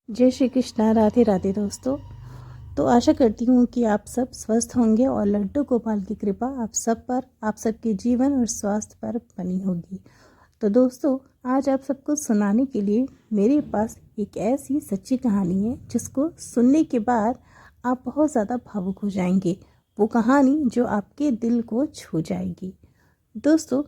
जय श्री कृष्णा। राधे राधे दोस्तों। तो आशा करती हूँ कि आप सब स्वस्थ होंगे और लड्डू गोपाल की कृपा आप सब पर, आप सबके जीवन और स्वास्थ्य पर बनी होगी। तो दोस्तों, आज आप सबको सुनाने के लिए मेरे पास एक ऐसी सच्ची कहानी है जिसको सुनने के बाद आप बहुत ज़्यादा भावुक हो जाएंगे। वो कहानी जो आपके दिल को छू जाएगी। दोस्तों,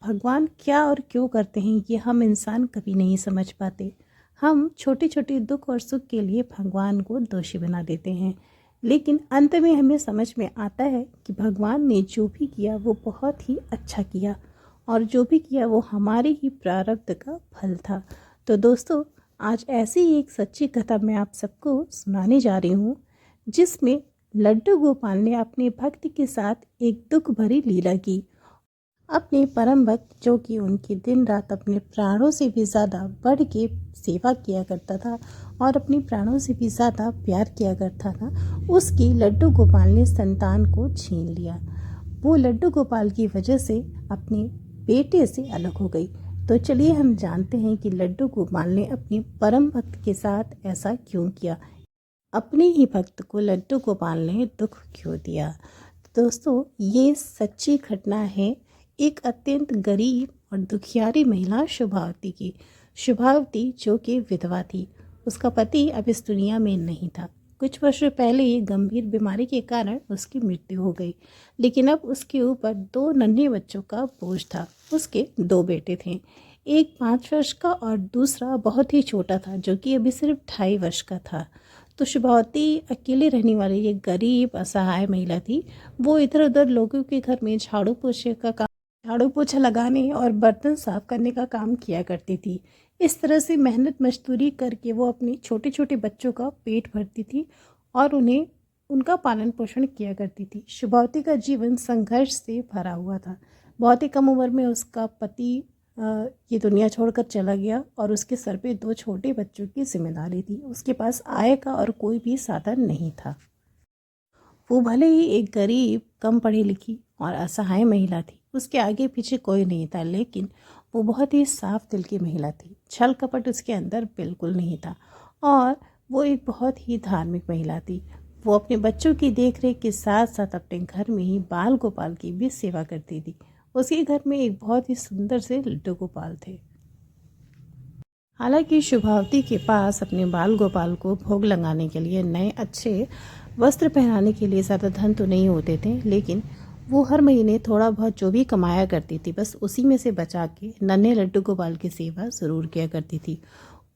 भगवान क्या और क्यों करते हैं ये हम इंसान कभी नहीं समझ पाते। हम छोटे छोटे दुख और सुख के लिए भगवान को दोषी बना देते हैं, लेकिन अंत में हमें समझ में आता है कि भगवान ने जो भी किया वो बहुत ही अच्छा किया, और जो भी किया वो हमारे ही प्रारब्ध का फल था। तो दोस्तों, आज ऐसी ही एक सच्ची कथा मैं आप सबको सुनाने जा रही हूँ, जिसमें लड्डू गोपाल ने अपने भक्त के साथ एक दुख भरी लीला की। अपने परम भक्त, जो कि उनकी दिन रात अपने प्राणों से भी ज़्यादा बढ़ के सेवा किया करता था और अपने प्राणों से भी ज़्यादा प्यार किया करता था, उसकी लड्डू गोपाल ने संतान को छीन लिया। वो लड्डू गोपाल की वजह से अपने बेटे से अलग हो गई। तो चलिए हम जानते हैं कि लड्डू गोपाल ने अपने परम भक्त के साथ ऐसा क्यों किया, अपने ही भक्त को लड्डू गोपाल ने दुख क्यों दिया। दोस्तों, ये सच्ची घटना है एक अत्यंत गरीब और दुखियारी महिला शुभावती की। शुभावती जो कि विधवा थी, उसका पति अब इस दुनिया में नहीं था। कुछ वर्षों पहले ही गंभीर बीमारी के कारण उसकी मृत्यु हो गई, लेकिन अब उसके ऊपर 2 नन्हे बच्चों का बोझ था। उसके 2 बेटे थे, एक 5 वर्ष का और दूसरा बहुत ही छोटा था, जो कि अभी सिर्फ 2.5 वर्ष का था। तो शुभावती अकेले रहने वाली ये गरीब असहाय महिला थी। वो इधर उधर लोगों के घर में झाड़ू पोछा लगाने और बर्तन साफ करने का काम किया करती थी। इस तरह से मेहनत मजदूरी करके वो अपने छोटे छोटे बच्चों का पेट भरती थी और उन्हें उनका पालन पोषण किया करती थी। शुभावती का जीवन संघर्ष से भरा हुआ था। बहुत ही कम उम्र में उसका पति ये दुनिया छोड़कर चला गया और उसके सर पे 2 छोटे बच्चों की जिम्मेदारी थी। उसके पास आय का और कोई भी साधन नहीं था। वो भले ही एक गरीब, कम पढ़ी लिखी और असहाय महिला थी, उसके आगे पीछे कोई नहीं था, लेकिन वो बहुत ही साफ दिल की महिला थी। छल कपट उसके अंदर बिल्कुल नहीं था और वो एक बहुत ही धार्मिक महिला थी। वो अपने बच्चों की देखरेख के साथ साथ अपने घर में ही बाल गोपाल की भी सेवा करती थी। उसके घर में एक बहुत ही सुंदर से लड्डू गोपाल थे। हालांकि शुभावती के पास अपने बाल गोपाल को भोग लगाने के लिए नए अच्छे वस्त्र पहनाने के लिए ज़्यादा धन तो नहीं होते थे, लेकिन वो हर महीने थोड़ा बहुत जो भी कमाया करती थी, बस उसी में से बचा के नन्हे लड्डू गोपाल की सेवा ज़रूर किया करती थी।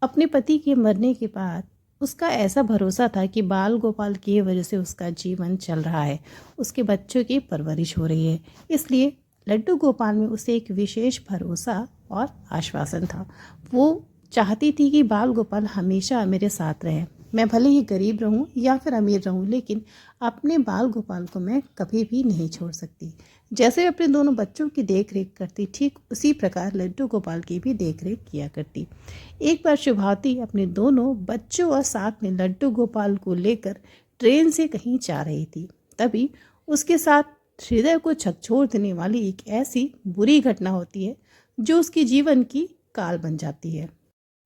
अपने पति के मरने के बाद उसका ऐसा भरोसा था कि बाल गोपाल की वजह से उसका जीवन चल रहा है, उसके बच्चों की परवरिश हो रही है, इसलिए लड्डू गोपाल में उसे एक विशेष भरोसा और आश्वासन था। वो चाहती थी कि बाल गोपाल हमेशा मेरे साथ रहे। मैं भले ही गरीब रहूं या फिर अमीर रहूं, लेकिन अपने बाल गोपाल को मैं कभी भी नहीं छोड़ सकती। जैसे अपने दोनों बच्चों की देख रेख करती, ठीक उसी प्रकार लड्डू गोपाल की भी देख रेख किया करती। एक बार शुभावती अपने दोनों बच्चों और साथ में लड्डू गोपाल को लेकर ट्रेन से कहीं जा रही थी। तभी उसके साथ हृदय को झकझोर देने वाली एक ऐसी बुरी घटना होती है जो उसके जीवन की काल बन जाती है।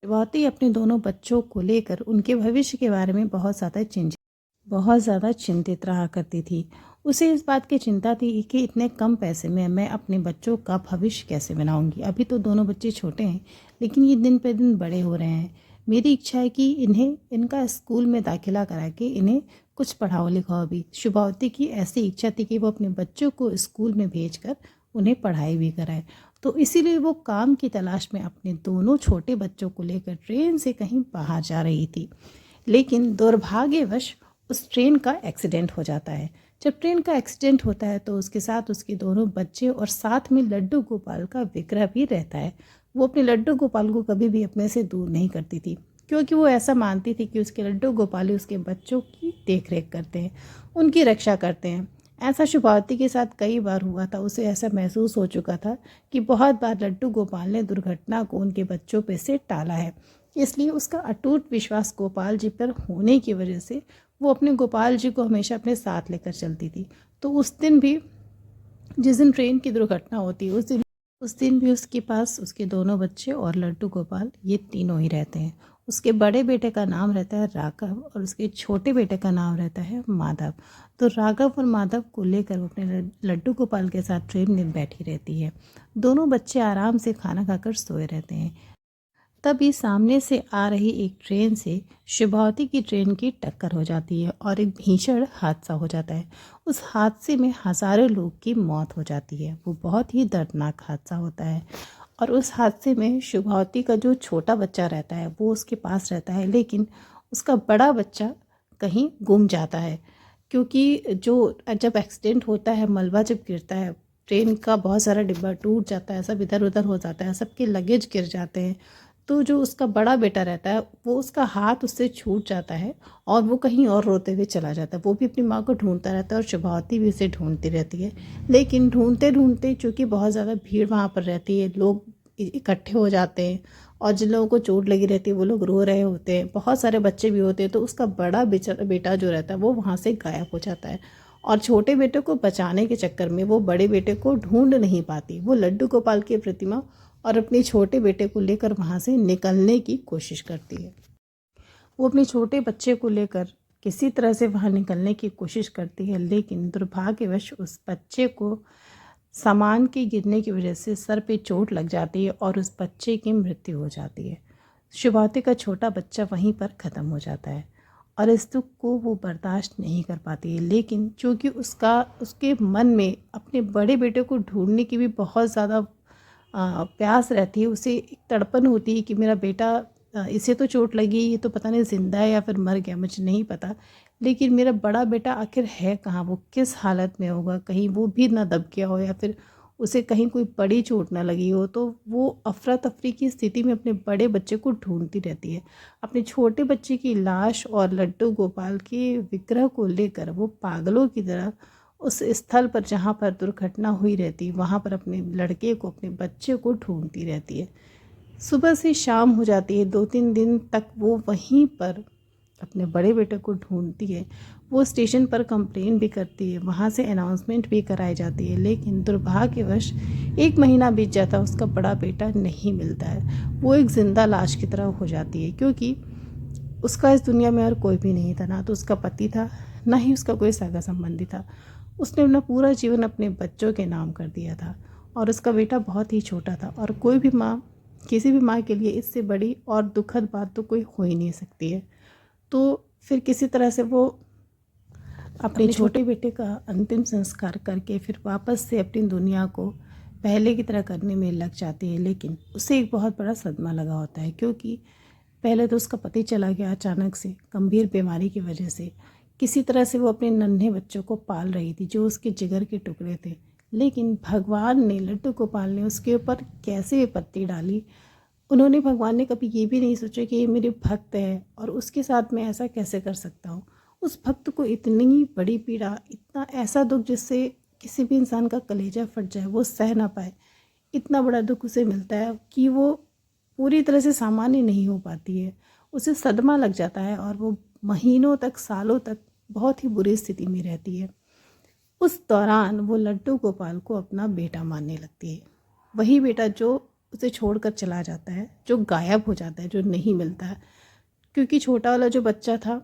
शुभावती अपने दोनों बच्चों को लेकर उनके भविष्य के बारे में बहुत ज़्यादा चिंतित रहा करती थी। उसे इस बात की चिंता थी कि इतने कम पैसे में मैं अपने बच्चों का भविष्य कैसे बनाऊंगी। अभी तो दोनों बच्चे छोटे हैं, लेकिन ये दिन पे दिन बड़े हो रहे हैं। मेरी इच्छा है कि इनका स्कूल में दाखिला करा के इन्हें कुछ पढ़ाओ लिखाओ भी। शुभावती की ऐसी इच्छा थी कि वो अपने बच्चों को स्कूल में भेजकर उन्हें पढ़ाई भी कराए। तो इसीलिए वो काम की तलाश में अपने दोनों छोटे बच्चों को लेकर ट्रेन से कहीं बाहर जा रही थी, लेकिन दुर्भाग्यवश उस ट्रेन का एक्सीडेंट हो जाता है। जब ट्रेन का एक्सीडेंट होता है तो उसके साथ उसके दोनों बच्चे और साथ में लड्डू गोपाल का विग्रह भी रहता है। वो अपने लड्डू गोपाल को कभी भी अपने से दूर नहीं करती थी, क्योंकि वो ऐसा मानती थी कि उसके लड्डू गोपाल ही उसके बच्चों की देख रेख करते हैं, उनकी रक्षा करते हैं। ऐसा शुभावती के साथ कई बार हुआ था। उसे ऐसा महसूस हो चुका था कि बहुत बार लड्डू गोपाल ने दुर्घटना को उनके बच्चों पे से टाला है, इसलिए उसका अटूट विश्वास गोपाल जी पर होने की वजह से वो अपने गोपाल जी को हमेशा अपने साथ लेकर चलती थी। तो उस दिन भी, जिस दिन ट्रेन की दुर्घटना होती है, उस दिन भी उसके पास उसके दोनों बच्चे और लड्डू गोपाल, ये तीनों ही रहते हैं। उसके बड़े बेटे का नाम रहता है राघव और उसके छोटे बेटे का नाम रहता है माधव। तो राघव और माधव को लेकर वो अपने लड्डू गोपाल के साथ ट्रेन में बैठी रहती है। दोनों बच्चे आराम से खाना खाकर सोए रहते हैं। तभी सामने से आ रही एक ट्रेन से शिभावती की ट्रेन की टक्कर हो जाती है और एक भीषण हादसा हो जाता है। उस हादसे में हज़ारों लोग की मौत हो जाती है। वो बहुत ही दर्दनाक हादसा होता है और उस हादसे में शिभावती का जो छोटा बच्चा रहता है वो उसके पास रहता है, लेकिन उसका बड़ा बच्चा कहीं गुम जाता है। क्योंकि जब एक्सीडेंट होता है, मलबा जब गिरता है, ट्रेन का बहुत सारा डिब्बा टूट जाता है, सब इधर उधर हो जाता है, सबके लगेज गिर जाते हैं। तो जो उसका बड़ा बेटा रहता है वो उसका हाथ उससे छूट जाता है और वो कहीं और रोते हुए चला जाता है। वो भी अपनी माँ को ढूंढता रहता है और शिभावती भी उसे ढूंढती रहती है। लेकिन ढूंढते ढूंढते चूँकि बहुत ज़्यादा भीड़ वहाँ पर रहती है, लोग इकट्ठे हो जाते हैं और जिन लोगों को चोट लगी रहती है वो लोग रो रहे होते हैं, बहुत सारे बच्चे भी होते हैं। तो उसका बड़ा बेटा जो रहता है वो वहाँ से गायब हो जाता है और छोटे बेटे को बचाने के चक्कर में वो बड़े बेटे को ढूंढ नहीं पाती। वो लड्डू गोपाल की प्रतिमा और अपने छोटे बेटे को लेकर वहाँ से निकलने की कोशिश करती है। वो अपने छोटे बच्चे को लेकर किसी तरह से वहाँ निकलने की कोशिश करती है, लेकिन दुर्भाग्यवश उस बच्चे को सामान के गिरने की वजह से सर पे चोट लग जाती है और उस बच्चे की मृत्यु हो जाती है। शिभावती का छोटा बच्चा वहीं पर ख़त्म हो जाता है और इस दुख को वो बर्दाश्त नहीं कर पाती है। लेकिन चूँकि उसके मन में अपने बड़े बेटे को ढूंढने की भी बहुत ज़्यादा प्यास रहती है, उसे एक तड़पन होती है कि मेरा बेटा, इसे तो चोट लगी, ये तो पता नहीं ज़िंदा है या फिर मर गया, मुझे नहीं पता, लेकिन मेरा बड़ा बेटा आखिर है कहाँ, वो किस हालत में होगा, कहीं वो भी ना दब गया हो या फिर उसे कहीं कोई बड़ी चोट ना लगी हो। तो वो अफरा तफरी की स्थिति में अपने बड़े बच्चे को ढूंढती रहती है। अपने छोटे बच्चे की लाश और लड्डू गोपाल के विग्रह को लेकर वो पागलों की तरह उस स्थल पर जहाँ पर दुर्घटना हुई रहती वहाँ पर अपने लड़के को, अपने बच्चे को ढूंढती रहती है। सुबह से शाम हो जाती है, 2-3 दिन तक वो वहीं पर अपने बड़े बेटे को ढूंढती है। वो स्टेशन पर कंप्लेन भी करती है, वहाँ से अनाउंसमेंट भी कराई जाती है, लेकिन दुर्भाग्यवश 1 महीना बीत जाता है, उसका बड़ा बेटा नहीं मिलता है। वो एक ज़िंदा लाश की तरह हो जाती है, क्योंकि उसका इस दुनिया में और कोई भी नहीं था, ना तो उसका पति था, ना ही उसका कोई सगा संबंधी था। उसने अपना पूरा जीवन अपने बच्चों के नाम कर दिया था और उसका बेटा बहुत ही छोटा था और कोई भी माँ, किसी भी माँ के लिए इससे बड़ी और दुखद बात तो कोई हो ही नहीं सकती है। तो फिर किसी तरह से वो अपने छोटे बेटे का अंतिम संस्कार करके फिर वापस से अपनी दुनिया को पहले की तरह करने में लग जाती है। लेकिन उसे एक बहुत बड़ा सदमा लगा होता है, क्योंकि पहले तो उसका पति चला गया अचानक से गंभीर बीमारी की वजह से। किसी तरह से वो अपने नन्हे बच्चों को पाल रही थी जो उसके जिगर के टुकड़े थे, लेकिन भगवान ने, लड्डू गोपाल ने उसके ऊपर कैसे विपत्ति डाली। भगवान ने कभी ये भी नहीं सोचा कि ये मेरे भक्त है और उसके साथ मैं ऐसा कैसे कर सकता हूँ। उस भक्त को इतनी बड़ी पीड़ा, इतना ऐसा दुख जिससे किसी भी इंसान का कलेजा फट जाए, वो सह ना पाए, इतना बड़ा दुख उसे मिलता है कि वो पूरी तरह से सामान्य नहीं हो पाती है। उसे सदमा लग जाता है और वो महीनों तक, सालों तक बहुत ही बुरी स्थिति में रहती है। उस दौरान वो लड्डू गोपाल को अपना बेटा मानने लगती है। वही बेटा जो उसे छोड़कर चला जाता है, जो गायब हो जाता है, जो नहीं मिलता है। क्योंकि छोटा वाला जो बच्चा था,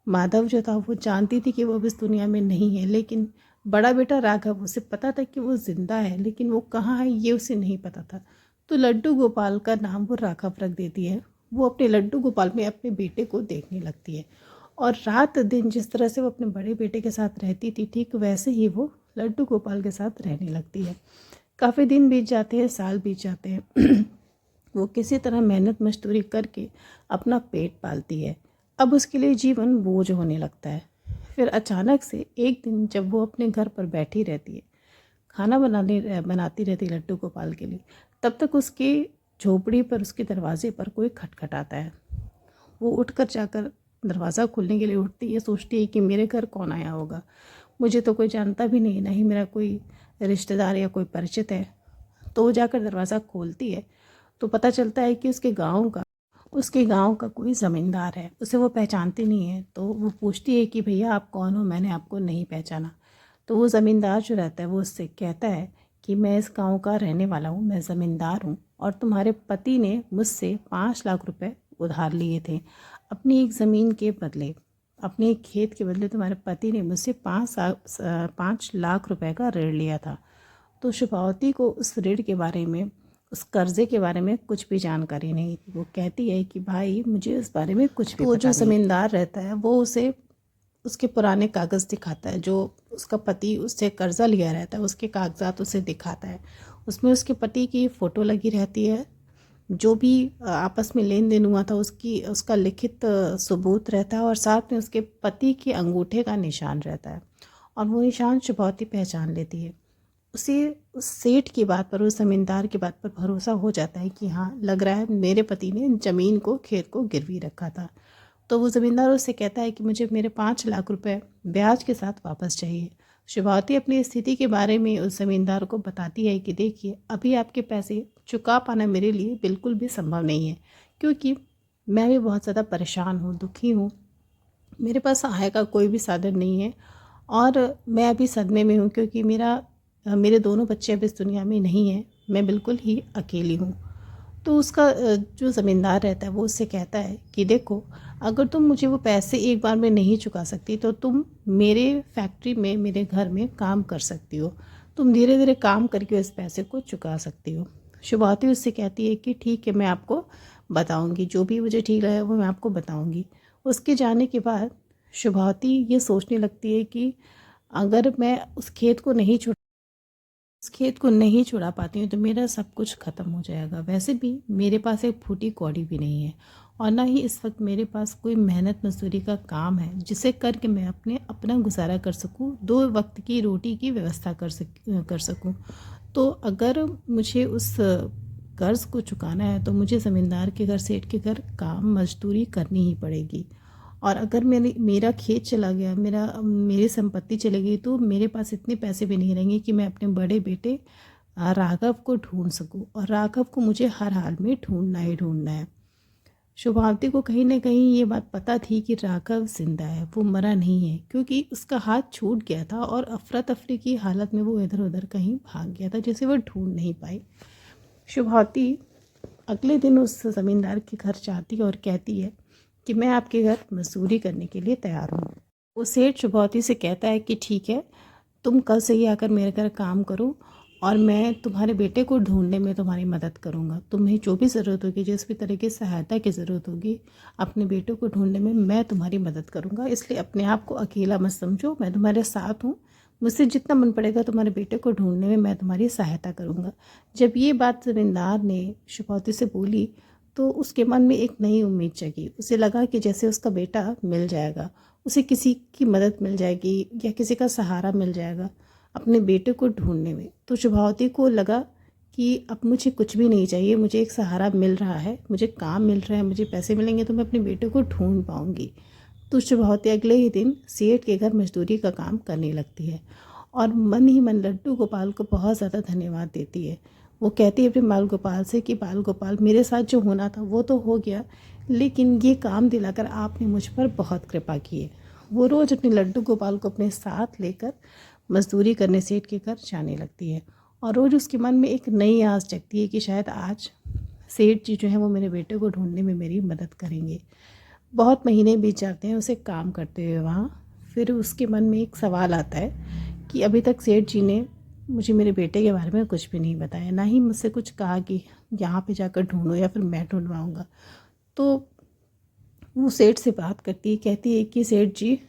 माधव जो था, वो जानती थी कि वो अब इस दुनिया में नहीं है, लेकिन बड़ा बेटा राघव, उसे पता था कि वो ज़िंदा है, लेकिन वो कहाँ है ये उसे नहीं पता था। तो लड्डू गोपाल का नाम वो राघव रख देती है। वो अपने लड्डू गोपाल में अपने बेटे को देखने लगती है और रात दिन जिस तरह से वो अपने बड़े बेटे के साथ रहती थी, ठीक वैसे ही वो लड्डू गोपाल के साथ रहने लगती है। काफ़ी दिन बीत जाते हैं, साल बीत जाते हैं। वो किसी तरह मेहनत मजदूरी करके अपना पेट पालती है। अब उसके लिए जीवन बोझ होने लगता है। फिर अचानक से एक दिन जब वो अपने घर पर बैठी रहती है, खाना बनाती रहती है लड्डू गोपाल के लिए, तब तक उसकी झोपड़ी पर, उसके दरवाजे पर कोई खटखटाता है। वो उठकर जाकर दरवाज़ा खोलने के लिए उठती है, सोचती है कि मेरे घर कौन आया होगा, मुझे तो कोई जानता भी नहीं, ना ही मेरा कोई रिश्तेदार या कोई परिचित है। तो वो जाकर दरवाज़ा खोलती है तो पता चलता है कि उसके गांव का कोई ज़मींदार है। उसे वो पहचानती नहीं है, तो वो पूछती है कि भैया आप कौन हो, मैंने आपको नहीं पहचाना। तो वो ज़मींदार जो रहता है वो उससे कहता है कि मैं इस गांव का रहने वाला हूँ, मैं ज़मींदार हूँ और तुम्हारे पति ने मुझसे 5 लाख रुपए उधार लिए थे अपनी एक ज़मीन के बदले, अपने एक खेत के बदले तुम्हारे पति ने मुझसे 5 लाख रुपए का ऋण लिया था। तो शुभावती को उस ऋण के बारे में, उस कर्जे के बारे में कुछ भी जानकारी नहीं थी। वो कहती है कि भाई मुझे इस बारे में कुछ भी पता नहीं। वो जो ज़मींदार रहता है वो उसे उसके पुराने कागज़ दिखाता है, जो उसका पति उससे कर्जा लिया रहता है उसके कागजात उसे दिखाता है। उसमें उसके पति की फ़ोटो लगी रहती है, जो भी आपस में लेन देन हुआ था उसका लिखित सबूत रहता है, और साथ में उसके पति के अंगूठे का निशान रहता है। और वो निशान शुभावती पहचान लेती है। उसे उस सेठ की बात पर, उस ज़मींदार की बात पर भरोसा हो जाता है कि हाँ, लग रहा है मेरे पति ने ज़मीन को, खेत को गिरवी रखा था। तो वो ज़मींदार उससे कहता है कि मुझे मेरे 5 लाख रुपए ब्याज के साथ वापस चाहिए। शुभावती अपनी स्थिति के बारे में उस ज़मींदार को बताती है कि देखिए, अभी आपके पैसे चुका पाना मेरे लिए बिल्कुल भी संभव नहीं है, क्योंकि मैं भी बहुत ज़्यादा परेशान हूँ, दुखी हूँ, मेरे पास आय का कोई भी साधन नहीं है, और मैं अभी सदमे में हूँ क्योंकि मेरे दोनों बच्चे अब इस दुनिया में नहीं हैं, मैं बिल्कुल ही अकेली हूँ। तो उसका जो ज़मींदार रहता है वो उससे कहता है कि देखो, अगर तुम मुझे वो पैसे एक बार में नहीं चुका सकती तो तुम मेरे फैक्ट्री में, मेरे घर में काम कर सकती हो, तुम धीरे धीरे काम करके इस पैसे को चुका सकती हो। शुभावती उससे कहती है कि ठीक है, मैं आपको बताऊंगी, जो भी मुझे ठीक लगे वो मैं आपको बताऊंगी। उसके जाने के बाद शुभावती ये सोचने लगती है कि अगर मैं उस खेत को नहीं छुड़ा पाती हूँ तो मेरा सब कुछ ख़त्म हो जाएगा। वैसे भी मेरे पास एक फूटी कौड़ी भी नहीं है, और ना ही इस वक्त मेरे पास कोई मेहनत मजदूरी का काम है जिसे करके मैं अपना गुजारा कर सकूँ, 2 वक्त की रोटी की व्यवस्था कर सकूँ। तो अगर मुझे उस कर्ज़ को चुकाना है तो मुझे ज़मींदार के घर, सेठ के घर काम मजदूरी करनी ही पड़ेगी। और अगर मेरा खेत चला गया, मेरी संपत्ति चली गई, तो मेरे पास इतने पैसे भी नहीं रहेंगे कि मैं अपने बड़े बेटे राघव को ढूंढ सकूं, और राघव को मुझे हर हाल में ढूंढना ही ढूंढना है। शुभावती को कहीं ना कहीं ये बात पता थी कि राघव जिंदा है, वो मरा नहीं है, क्योंकि उसका हाथ छूट गया था और अफरा तफरी की हालत में वो इधर उधर कहीं भाग गया था, जिसे वो ढूंढ नहीं पाई। शुभावती अगले दिन उस ज़मींदार के घर जाती है और कहती है कि मैं आपके घर मजदूरी करने के लिए तैयार हूँ। वो सेठ शुभावती से कहता है कि ठीक है, तुम कल से ही आकर मेरे घर काम करो, और मैं तुम्हारे बेटे को ढूंढने में तुम्हारी मदद करूँगा। तुम्हें जो भी ज़रूरत होगी, जिस भी तरह की सहायता की ज़रूरत होगी, अपने बेटे को ढूंढने में मैं तुम्हारी मदद करूँगा। इसलिए अपने आप को अकेला मत समझो, मैं तुम्हारे साथ हूँ। मुझसे जितना मन पड़ेगा तुम्हारे बेटे को ढूंढने में मैं तुम्हारी सहायता करूँगा। जब ये बात ज़मींदार ने शुभावती से बोली तो उसके मन में एक नई उम्मीद जगी। उसे लगा कि जैसे उसका बेटा मिल जाएगा, उसे किसी की मदद मिल जाएगी या किसी का सहारा मिल जाएगा अपने बेटे को ढूंढने में। तो शुभावती को लगा कि अब मुझे कुछ भी नहीं चाहिए, मुझे एक सहारा मिल रहा है, मुझे काम मिल रहा है, मुझे पैसे मिलेंगे तो मैं अपने बेटे को ढूंढ पाऊँगी। तो शुभावती अगले ही दिन सेठ के घर मजदूरी का काम करने लगती है, और मन ही मन लड्डू गोपाल को बहुत ज़्यादा धन्यवाद देती है। वो कहती है अपने बाल गोपाल से कि बाल गोपाल, मेरे साथ जो होना था वो तो हो गया, लेकिन ये काम दिलाकर आपने मुझ पर बहुत कृपा की है। वो रोज़ अपने लड्डू गोपाल को अपने साथ लेकर मजदूरी करने सेठ के घर जाने लगती है, और रोज़ उसके मन में एक नई आस जगती है कि शायद आज सेठ जी जो हैं वो मेरे बेटे को ढूंढने में मेरी मदद करेंगे। बहुत महीने बीत जाते हैं उसे काम करते हुए वहाँ। फिर उसके मन में एक सवाल आता है कि अभी तक सेठ जी ने मुझे मेरे बेटे के बारे में कुछ भी नहीं बताया, ना ही मुझसे कुछ कहा कि यहाँ पे जाकर ढूंढो या फिर मैं ढूंढवाऊँगा। तो वो सेठ से बात करती है, कहती है कि सेठ जी,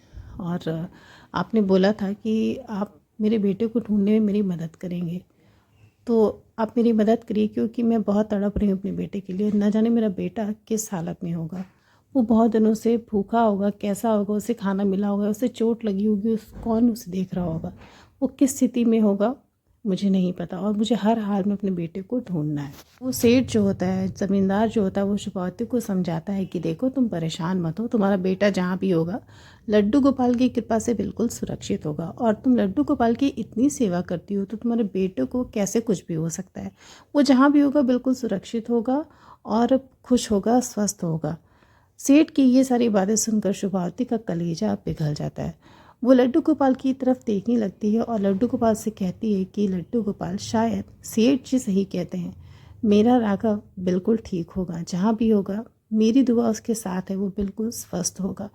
और आपने बोला था कि आप मेरे बेटे को ढूंढने में मेरी मदद करेंगे, तो आप मेरी मदद करिए, क्योंकि मैं बहुत तड़प रही हूँ अपने बेटे के लिए। न जाने मेरा बेटा किस हालत में होगा, वो बहुत दिनों से भूखा होगा, कैसा होगा, उसे खाना मिला होगा, उसे चोट लगी होगी, कौन उसे देख रहा होगा, वो किस स्थिति में होगा मुझे नहीं पता, और मुझे हर हाल में अपने बेटे को ढूंढना है। वो सेठ जो होता है, ज़मींदार जो होता है, वो शुभावती को समझाता है कि देखो, तुम परेशान मत हो, तुम्हारा बेटा जहाँ भी होगा लड्डू गोपाल की कृपा से बिल्कुल सुरक्षित होगा, और तुम लड्डू गोपाल की इतनी सेवा करती हो तो तुम्हारे बेटे को कैसे कुछ भी हो सकता है। वो जहाँ भी होगा बिल्कुल सुरक्षित होगा और खुश होगा, स्वस्थ होगा। सेठ की ये सारी बातें सुनकर शुभावती का कलेजा पिघल जाता है। वो लड्डू गोपाल की तरफ देखने लगती है और लड्डू गोपाल से कहती है कि लड्डू गोपाल, शायद सेठ जी सही कहते हैं, मेरा राघव बिल्कुल ठीक होगा, जहाँ भी होगा मेरी दुआ उसके साथ है, वो बिल्कुल स्वस्थ होगा।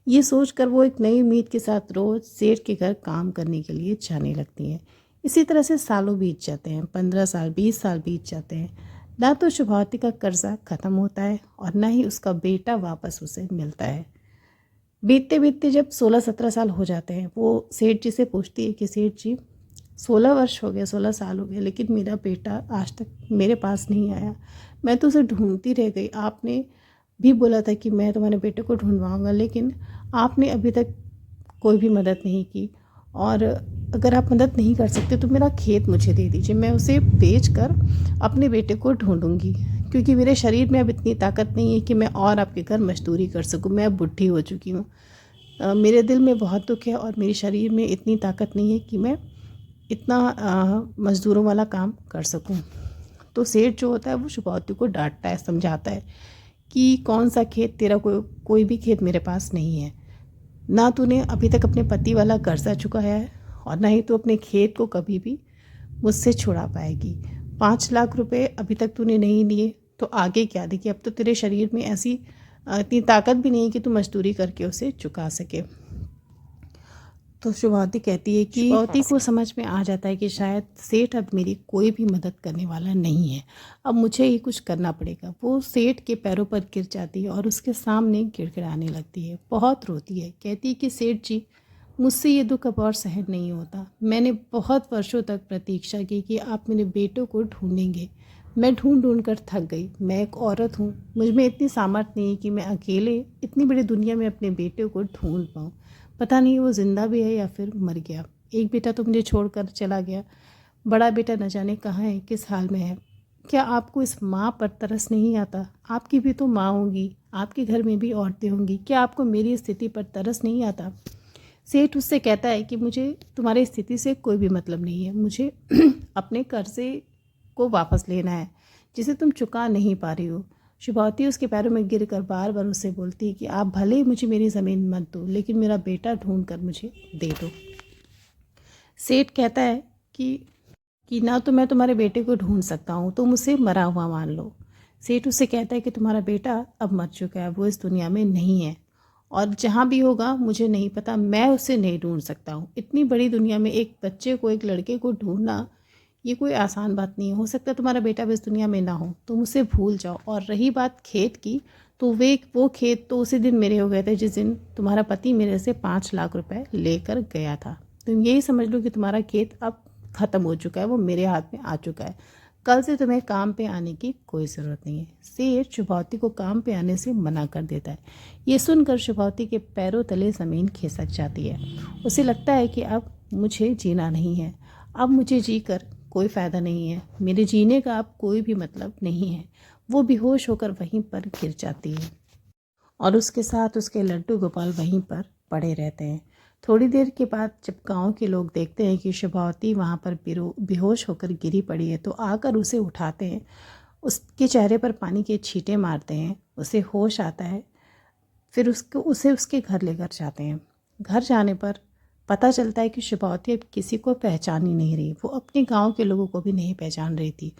ये सोचकर वो एक नई उम्मीद के साथ रोज़ सेठ के घर काम करने के लिए जाने लगती हैं। इसी तरह से सालों बीत जाते हैं, 15 साल 20 साल बीत जाते हैं। ना तो शुभावती का कर्जा ख़त्म होता है और ना ही उसका बेटा वापस उसे मिलता है। बीतते बीतते जब 16-17 साल हो जाते हैं, वो सेठ जी से पूछती है कि सेठ जी, 16 वर्ष हो गए, 16 साल हो गए, लेकिन मेरा बेटा आज तक मेरे पास नहीं आया। मैं तो उसे ढूंढती रह गई। आपने भी बोला था कि मैं तुम्हारे बेटे को ढूंढवाऊंगा, लेकिन आपने अभी तक कोई भी मदद नहीं की। और अगर आप मदद नहीं कर सकते तो मेरा खेत मुझे दे दीजिए, मैं उसे बेच कर अपने बेटे को ढूंढूंगी, क्योंकि मेरे शरीर में अब इतनी ताकत नहीं है कि मैं और आपके घर मजदूरी कर सकूं। मैं अब बुढ़ी हो चुकी हूँ। मेरे दिल में बहुत दुख है और मेरे शरीर में इतनी ताकत नहीं है कि मैं इतना मज़दूरों वाला काम कर सकूं। तो सेठ जो होता है वो शुभावती को डांटता है, समझाता है कि कौन सा खेत तेरा, कोई भी खेत मेरे पास नहीं है। ना तूने अभी तक अपने पति वाला कर्जा चुकाया है और ना ही तू अपने खेत को कभी भी मुझसे छुड़ा पाएगी। 5 लाख रुपए अभी तक तूने नहीं लिए तो आगे क्या। देखिए, अब तो तेरे शरीर में ऐसी इतनी ताकत भी नहीं है कि तू मजदूरी करके उसे चुका सके। तो शुभावती कहती है कि शुभावती को समझ में आ जाता है कि शायद सेठ अब मेरी कोई भी मदद करने वाला नहीं है, अब मुझे ही कुछ करना पड़ेगा। वो सेठ के पैरों पर गिर जाती है और उसके सामने गिड़गिड़ाने लगती है, बहुत रोती है। कहती है कि सेठ जी, मुझसे ये दुख अब और सहन नहीं होता। मैंने बहुत वर्षों तक प्रतीक्षा की कि आप मेरे बेटों को ढूंढेंगे। मैं ढूंढ ढूंढ कर थक गई। मैं एक औरत हूँ, मुझ में इतनी सामर्थ्य नहीं है कि मैं अकेले इतनी बड़ी दुनिया में अपने बेटे को ढूंढ पाऊँ। पता नहीं वो ज़िंदा भी है या फिर मर गया। एक बेटा तो मुझे छोड़कर चला गया, बड़ा बेटा न जाने कहाँ है, किस हाल में है। क्या आपको इस माँ पर तरस नहीं आता? आपकी भी तो माँ होगी, आपके घर में भी औरतें होंगी। क्या आपको मेरी स्थिति पर तरस नहीं आता? सेठ उससे कहता है कि मुझे तुम्हारी स्थिति से कोई भी मतलब नहीं है। मुझे अपने कर्जे को वापस लेना है जिसे तुम चुका नहीं पा रही हो। शुभावती उसके पैरों में गिरकर बार बार उससे बोलती है कि आप भले ही मुझे मेरी ज़मीन मत दो, लेकिन मेरा बेटा ढूंढ कर मुझे दे दो। सेठ कहता है कि ना तो मैं तुम्हारे बेटे को ढूंढ सकता हूँ, तुम उसे मरा हुआ मान लो। सेठ उससे कहता है कि तुम्हारा बेटा अब मर चुका है, वो इस दुनिया में नहीं है, और जहाँ भी होगा मुझे नहीं पता, मैं उसे नहीं ढूंढ सकता हूँ। इतनी बड़ी दुनिया में एक बच्चे को, एक लड़के को ढूंढना ये कोई आसान बात नहीं है। हो सकता है तुम्हारा बेटा भी इस दुनिया में ना हो, तुम उसे भूल जाओ। और रही बात खेत की, तो वो खेत तो उसी दिन मेरे हो गए थे जिस दिन तुम्हारा पति मेरे से 5 लाख रुपए लेकर गया था। तुम यही समझ लो कि तुम्हारा खेत अब ख़त्म हो चुका है, वो मेरे हाथ में आ चुका है। कल से तुम्हें काम पे आने की कोई ज़रूरत नहीं है। सेठ शुभावती को काम पे आने से मना कर देता है। ये सुनकर शुभावती के पैरों तले ज़मीन खिसक जाती है। उसे लगता है कि अब मुझे जीना नहीं है, अब मुझे जीकर कोई फ़ायदा नहीं है, मेरे जीने का अब कोई भी मतलब नहीं है। वो बेहोश होकर वहीं पर गिर जाती है और उसके साथ उसके लड्डू गोपाल वहीं पर पड़े रहते हैं। थोड़ी देर के बाद जब गांव के लोग देखते हैं कि शुभावती वहाँ पर बेहोश होकर गिरी पड़ी है, तो आकर उसे उठाते हैं, उसके चेहरे पर पानी के छींटे मारते हैं, उसे होश आता है। फिर उसे उसके घर लेकर जाते हैं। घर जाने पर पता चलता है कि शुभावती अब किसी को पहचान ही नहीं रही। वो अपने गांव के लोगों को भी नहीं पहचान रही थी।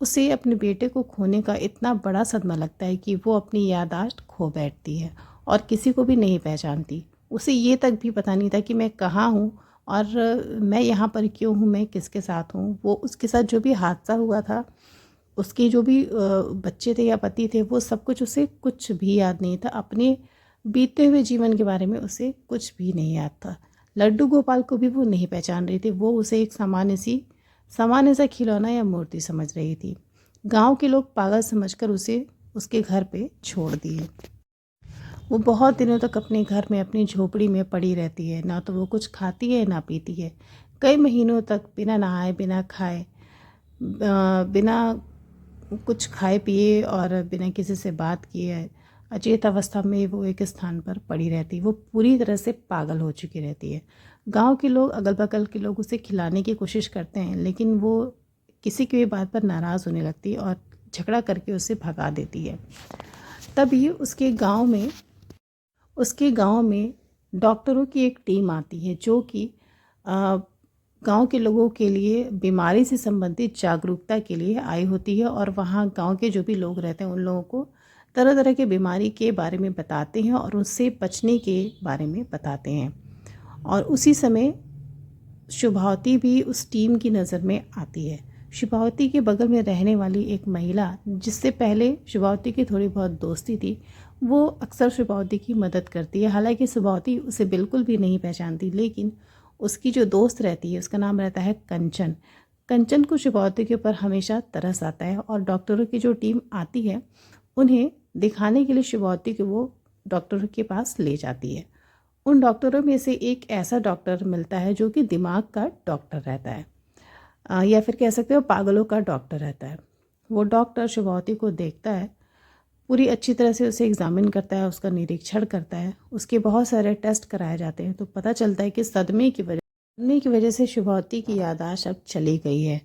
उसे अपने बेटे को खोने का इतना बड़ा सदमा लगता है कि वो अपनी याददाश्त खो बैठती है और किसी को भी नहीं पहचानती। उसे ये तक भी पता नहीं था कि मैं कहाँ हूँ और मैं यहाँ पर क्यों हूँ, मैं किसके साथ हूँ। वो उसके साथ जो भी हादसा हुआ था, उसके जो भी बच्चे थे या पति थे, वो सब कुछ उसे कुछ भी याद नहीं था। अपने बीते हुए जीवन के बारे में उसे कुछ भी नहीं याद था। लड्डू गोपाल को भी वो नहीं पहचान रही थी। वो उसे एक सामान्य सा खिलौना या मूर्ति समझ रही थी। गांव के लोग पागल समझकर उसे उसके घर पे छोड़ दिए। वो बहुत दिनों तक अपने घर में, अपनी झोपड़ी में पड़ी रहती है। ना तो वो कुछ खाती है ना पीती है। कई महीनों तक बिना नहाए, बिना खाए, बिना कुछ खाए पिए और बिना किसी से बात किए अचेत अवस्था में वो एक स्थान पर पड़ी रहती। वो पूरी तरह से पागल हो चुकी रहती है। गांव के लोग, अगल बगल के लोग उसे खिलाने की कोशिश करते हैं, लेकिन वो किसी की भी बात पर नाराज़ होने लगती है और झगड़ा करके उसे भगा देती है। तभी उसके गांव में डॉक्टरों की एक टीम आती है जो कि गांव के लोगों के लिए बीमारी से संबंधित जागरूकता के लिए आई होती है और वहाँ गांव के जो भी लोग रहते हैं उन लोगों को तरह तरह के बीमारी के बारे में बताते हैं और उससे बचने के बारे में बताते हैं। और उसी समय शुभावती भी उस टीम की नज़र में आती है। शुभावती के बगल में रहने वाली एक महिला, जिससे पहले शुभावती की थोड़ी बहुत दोस्ती थी, वो अक्सर शुभावती की मदद करती है। हालांकि शुभावती उसे बिल्कुल भी नहीं पहचानती, लेकिन उसकी जो दोस्त रहती है उसका नाम रहता है कंचन। कंचन को शुभावती के ऊपर हमेशा तरस आता है और डॉक्टरों की जो टीम आती है उन्हें दिखाने के लिए शुभावती को वो डॉक्टरों के पास ले जाती है। उन डॉक्टरों में से एक ऐसा डॉक्टर मिलता है जो कि दिमाग का डॉक्टर रहता है, या फिर कह सकते हो पागलों का डॉक्टर रहता है। वो डॉक्टर शुभावती को देखता है, पूरी अच्छी तरह से उसे एग्ज़ामिन करता है, उसका निरीक्षण करता है, उसके बहुत सारे टेस्ट कराए जाते हैं। तो पता चलता है कि सदमे की वजह से शुभावती की याददाश्त अब चली गई है।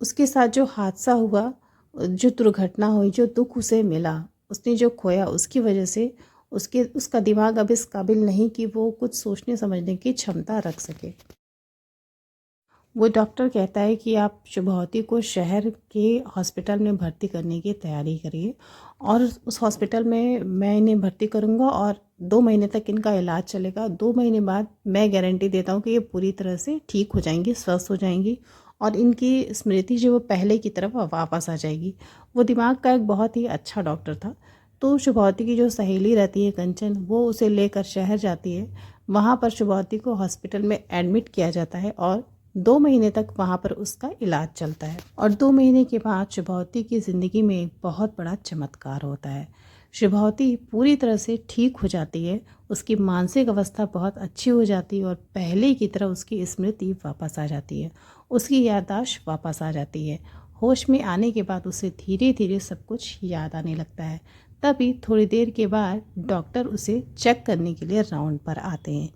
उसके साथ जो हादसा हुआ, जो दुर्घटना हुई, जो दुख उसे मिला, उसने जो खोया, उसकी वजह से उसका दिमाग अब इस काबिल नहीं कि वो कुछ सोचने समझने की क्षमता रख सके। वो डॉक्टर कहता है कि आप शुभावती को शहर के हॉस्पिटल में भर्ती करने की तैयारी करिए और उस हॉस्पिटल में मैं इन्हें भर्ती करूँगा और 2 महीने तक इनका इलाज चलेगा। 2 महीने बाद मैं गारंटी देता हूँ कि ये पूरी तरह से ठीक हो जाएंगी, स्वस्थ हो जाएंगी और इनकी स्मृति जो वो पहले की तरफ वापस आ जाएगी। वो दिमाग का एक बहुत ही अच्छा डॉक्टर था। तो शुभावती की जो सहेली रहती है कंचन, वो उसे लेकर शहर जाती है। वहाँ पर शुभावती को हॉस्पिटल में एडमिट किया जाता है और 2 महीने तक वहाँ पर उसका इलाज चलता है। और 2 महीने के बाद शुभावती की ज़िंदगी में एक बहुत बड़ा चमत्कार होता है। शुभावती पूरी तरह से ठीक हो जाती है, उसकी मानसिक अवस्था बहुत अच्छी हो जाती है और पहले की तरह उसकी स्मृति वापस आ जाती है, उसकी याददाश्त वापस आ जाती है। होश में आने के बाद उसे धीरे धीरे सब कुछ याद आने लगता है। तभी थोड़ी देर के बाद डॉक्टर उसे चेक करने के लिए राउंड पर आते हैं।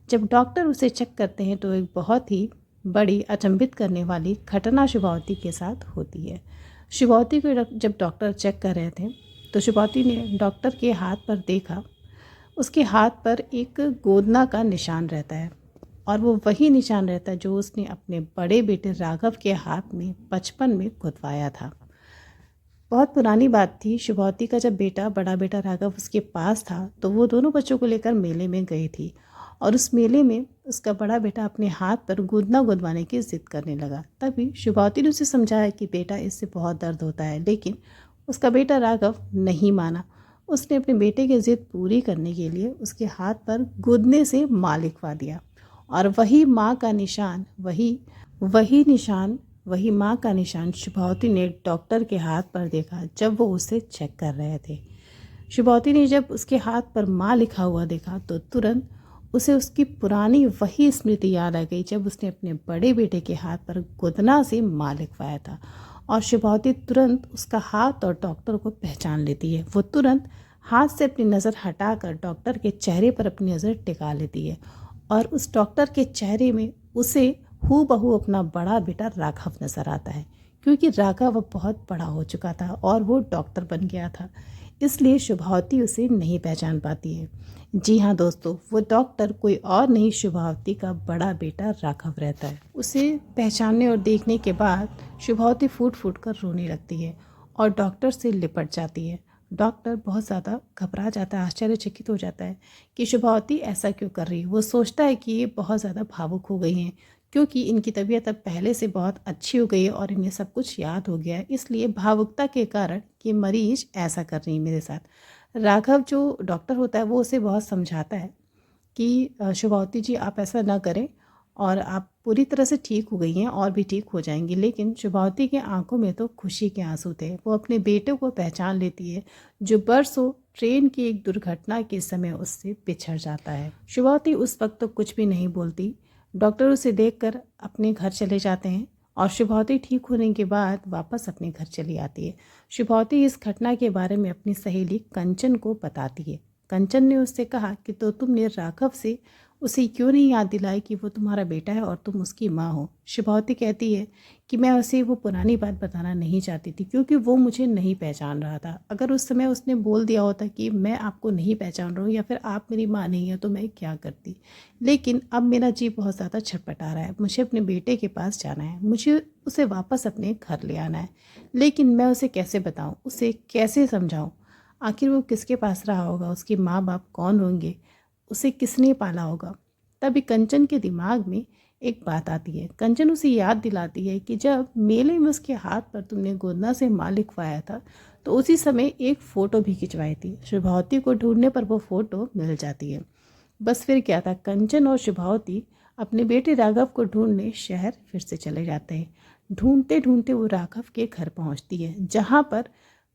जब डॉक्टर उसे चेक करते हैं तो एक बहुत ही बड़ी अचंभित करने वाली घटना शुभावती के साथ होती है। शुभावती को जब डॉक्टर चेक कर रहे थे तो शुभावती ने डॉक्टर के हाथ पर देखा। उसके हाथ पर एक गोदना का निशान रहता है और वो वही निशान रहता है जो उसने अपने बड़े बेटे राघव के हाथ में बचपन में खुदवाया था। बहुत पुरानी बात थी, शुभावती का जब बड़ा बेटा राघव उसके पास था तो वो दोनों बच्चों को लेकर मेले में गई थी और उस मेले में उसका बड़ा बेटा अपने हाथ पर गोदना गुदवाने की ज़िद करने लगा। तभी शुभावती ने उसे समझाया कि बेटा, इससे बहुत दर्द होता है, लेकिन उसका बेटा राघव नहीं माना। उसने अपने बेटे की ज़िद पूरी करने के लिए उसके हाथ पर गोदने से माँ लिखवा दिया और वही माँ का निशान वही माँ का निशान शुभावती ने डॉक्टर के हाथ पर देखा जब वो उसे चेक कर रहे थे। शुभावती ने जब उसके हाथ पर माँ लिखा हुआ देखा तो तुरंत उसे उसकी पुरानी वही स्मृति याद आ गई जब उसने अपने बड़े बेटे के हाथ पर गोदना से माँ लिखवाया था। और शुभावती तुरंत उसका हाथ और डॉक्टर को पहचान लेती है। वो तुरंत हाथ से अपनी नज़र हटाकर डॉक्टर के चेहरे पर अपनी नज़र टिका लेती है और उस डॉक्टर के चेहरे में उसे हूबहू अपना बड़ा बेटा राघव नज़र आता है, क्योंकि राघव अब बहुत बड़ा हो चुका था और वो डॉक्टर बन गया था, इसलिए शुभावती उसे नहीं पहचान पाती है। जी हाँ दोस्तों, वो डॉक्टर कोई और नहीं, शुभावती का बड़ा बेटा राघव रहता है। उसे पहचानने और देखने के बाद शुभावती फूट फूट कर रोने लगती है और डॉक्टर से लिपट जाती है। डॉक्टर बहुत ज़्यादा घबरा जाता है, आश्चर्यचकित हो जाता है कि शुभावती ऐसा क्यों कर रही है। वो सोचता है कि ये बहुत ज़्यादा भावुक हो गई हैं, क्योंकि इनकी तबीयत अब पहले से बहुत अच्छी हो गई है और इन्हें सब कुछ याद हो गया है, इसलिए भावुकता के कारण ये मरीज ऐसा कर रही है मेरे साथ। राघव जो डॉक्टर होता है वो उसे बहुत समझाता है कि शुभावती जी, आप ऐसा ना करें और आप पूरी तरह से ठीक हो गई हैं और भी ठीक हो जाएंगी। लेकिन शुभावती के आंखों में तो खुशी के आंसू थे। वो अपने बेटे को पहचान लेती है जो बरसों ट्रेन की एक दुर्घटना के समय उससे बिछड़ जाता है। शुभावती उस वक्त तो कुछ भी नहीं बोलती। डॉक्टर उसे देखकर अपने घर चले जाते हैं और शुभावती ठीक होने के बाद वापस अपने घर चली आती है। शुभावती इस घटना के बारे में अपनी सहेली कंचन को बताती है। कंचन ने उससे कहा कि तो तुमने राघव से उसे क्यों नहीं याद दिलाई कि वो तुम्हारा बेटा है और तुम उसकी माँ हो। शुभावती कहती है कि मैं उसे वो पुरानी बात बताना नहीं चाहती थी, क्योंकि वो मुझे नहीं पहचान रहा था। अगर उस समय उसने बोल दिया होता कि मैं आपको नहीं पहचान रहा हूँ या फिर आप मेरी माँ नहीं है, तो मैं क्या करती। लेकिन अब मेरा जी बहुत ज़्यादा छटपटा रहा है, मुझे अपने बेटे के पास जाना है, मुझे उसे वापस अपने घर ले आना है, लेकिन मैं उसे कैसे बताऊँ, उसे कैसे समझाऊँ। आखिर वो किसके पास रहा होगा, उसके माँ बाप कौन होंगे, उसे किसने पाला होगा। तभी कंचन के दिमाग में एक बात आती है। कंचन उसे याद दिलाती है कि जब मेले में उसके हाथ पर तुमने गोदना से माँ लिखवाया था तो उसी समय एक फ़ोटो भी खिंचवाई थी। शुभावती को ढूंढने पर वो फ़ोटो मिल जाती है। बस फिर क्या था, कंचन और शुभावती अपने बेटे राघव को ढूंढने शहर फिर से चले जाते हैं। ढूंढते ढूंढते वो राघव के घर पहुंचती है, जहां पर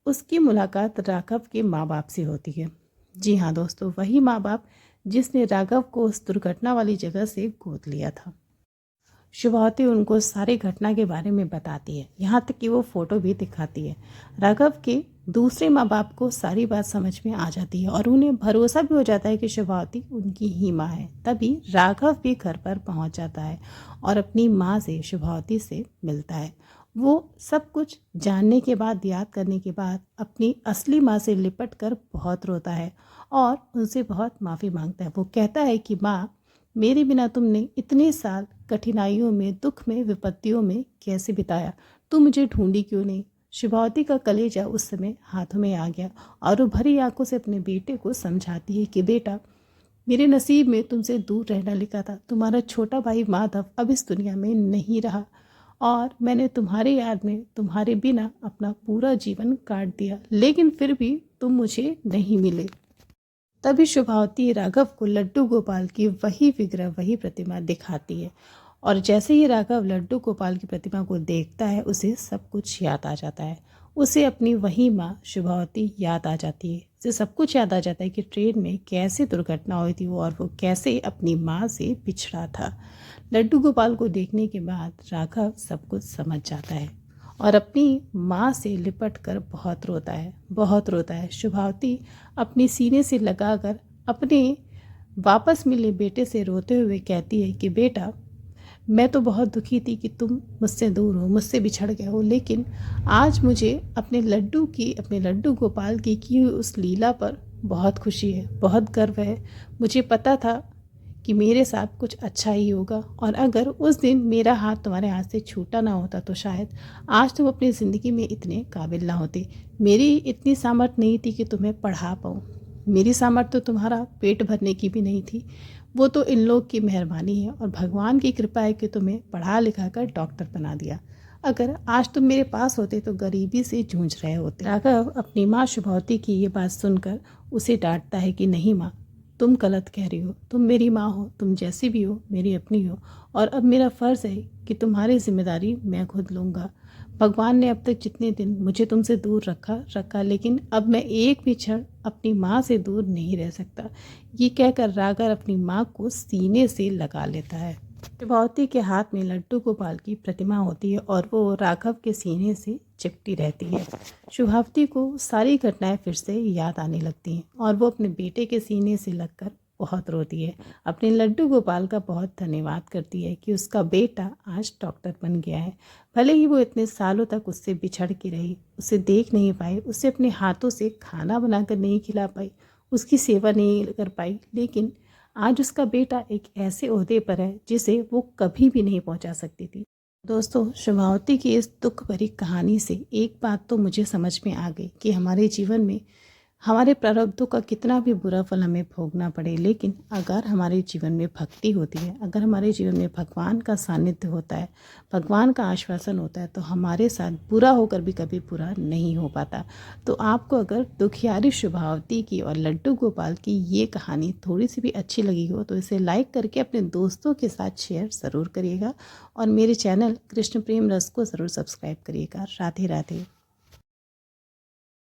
उसकी मुलाकात राघव के माँ बाप से होती है। जी हाँ दोस्तों, वही माँ बाप जिसने राघव को उस दुर्घटना वाली जगह से गोद लिया था। शुभावती उनको सारी घटना के बारे में बताती है, यहाँ तक कि वो फ़ोटो भी दिखाती है। राघव के दूसरे माँ बाप को सारी बात समझ में आ जाती है और उन्हें भरोसा भी हो जाता है कि शुभावती उनकी ही माँ है। तभी राघव भी घर पर पहुँच जाता है और अपनी माँ से, शुभावती से मिलता है। वो सब कुछ जानने के बाद, याद करने के बाद अपनी असली माँ से लिपट कर बहुत रोता है और उनसे बहुत माफ़ी मांगता है। वो कहता है कि माँ, मेरे बिना तुमने इतने साल कठिनाइयों में, दुख में, विपत्तियों में कैसे बिताया, तुम मुझे ढूंढी क्यों नहीं। शुभावती का कलेजा उस समय हाथों में आ गया और वो भरी आंखों से अपने बेटे को समझाती है कि बेटा, मेरे नसीब में तुमसे दूर रहना लिखा था। तुम्हारा छोटा भाई माधव अब इस दुनिया में नहीं रहा और मैंने तुम्हारे याद में, तुम्हारे बिना अपना पूरा जीवन काट दिया, लेकिन फिर भी तुम मुझे नहीं मिले। तभी शुभावती राघव को लड्डू गोपाल की वही विग्रह, वही प्रतिमा दिखाती है और जैसे ही राघव लड्डू गोपाल की प्रतिमा को देखता है, उसे सब कुछ याद आ जाता है। उसे अपनी वही माँ शुभावती याद आ जाती है। उसे सब कुछ याद आ जाता है कि ट्रेन में कैसे दुर्घटना हुई थी वो, और वो कैसे अपनी माँ से बिछड़ा था। लड्डू गोपाल को देखने के बाद राघव सब कुछ समझ जाता है और अपनी माँ से लिपट कर बहुत रोता है, बहुत रोता है। शुभावती अपनी सीने से लगाकर अपने वापस मिले बेटे से रोते हुए कहती है कि बेटा, मैं तो बहुत दुखी थी कि तुम मुझसे दूर हो, मुझसे बिछड़ गए हो, लेकिन आज मुझे अपने लड्डू गोपाल की हुई उस लीला पर बहुत खुशी है, बहुत गर्व है। मुझे पता था कि मेरे साथ कुछ अच्छा ही होगा और अगर उस दिन मेरा हाथ तुम्हारे हाथ से छूटा ना होता तो शायद आज तुम अपनी ज़िंदगी में इतने काबिल ना होते। मेरी इतनी सामर्थ्य नहीं थी कि तुम्हें पढ़ा पाऊँ, मेरी सामर्थ्य तो तुम्हारा पेट भरने की भी नहीं थी। वो तो इन लोग की मेहरबानी है और भगवान की कृपा है कि तुम्हें पढ़ा लिखा कर डॉक्टर बना दिया। अगर आज तुम मेरे पास होते तो गरीबी से जूझ रहे होते। राघव अपनी माँ शुभावती की ये बात सुनकर उसे डांटता है कि नहीं माँ, तुम गलत कह रही हो, तुम मेरी माँ हो, तुम जैसी भी हो मेरी अपनी हो और अब मेरा फ़र्ज़ है कि तुम्हारी जिम्मेदारी मैं खुद लूँगा। भगवान ने अब तक जितने दिन मुझे तुमसे दूर रखा, लेकिन अब मैं एक भी क्षण अपनी माँ से दूर नहीं रह सकता। ये कहकर राघव अपनी माँ को सीने से लगा लेता है। शुभावती के हाथ में लड्डू गोपाल की प्रतिमा होती है और वो राघव के सीने से चिपटी रहती है। शुभावती को सारी घटनाएं फिर से याद आने लगती हैं और वो अपने बेटे के सीने से लगकर बहुत रोती है। अपने लड्डू गोपाल का बहुत धन्यवाद करती है कि उसका बेटा आज डॉक्टर बन गया है। भले ही वो इतने सालों तक उससे बिछड़ के रही, उसे देख नहीं पाई, उसे अपने हाथों से खाना बनाकर नहीं खिला पाई, उसकी सेवा नहीं कर पाई, लेकिन आज उसका बेटा एक ऐसे ओहदे पर है जिसे वो कभी भी नहीं पहुंचा सकती थी। दोस्तों, शुभावती की इस दुख भरी कहानी से एक बात तो मुझे समझ में आ गई कि हमारे जीवन में हमारे प्रारब्धों का कितना भी बुरा फल हमें भोगना पड़े, लेकिन अगर हमारे जीवन में भक्ति होती है, अगर हमारे जीवन में भगवान का सानिध्य होता है, भगवान का आश्वासन होता है, तो हमारे साथ बुरा होकर भी कभी बुरा नहीं हो पाता। तो आपको अगर दुखियारी शुभावती की और लड्डू गोपाल की ये कहानी थोड़ी सी भी अच्छी लगी हो तो इसे लाइक करके अपने दोस्तों के साथ शेयर ज़रूर करिएगा और मेरे चैनल कृष्ण प्रेम रस को ज़रूर सब्सक्राइब करिएगा। राधे राधे।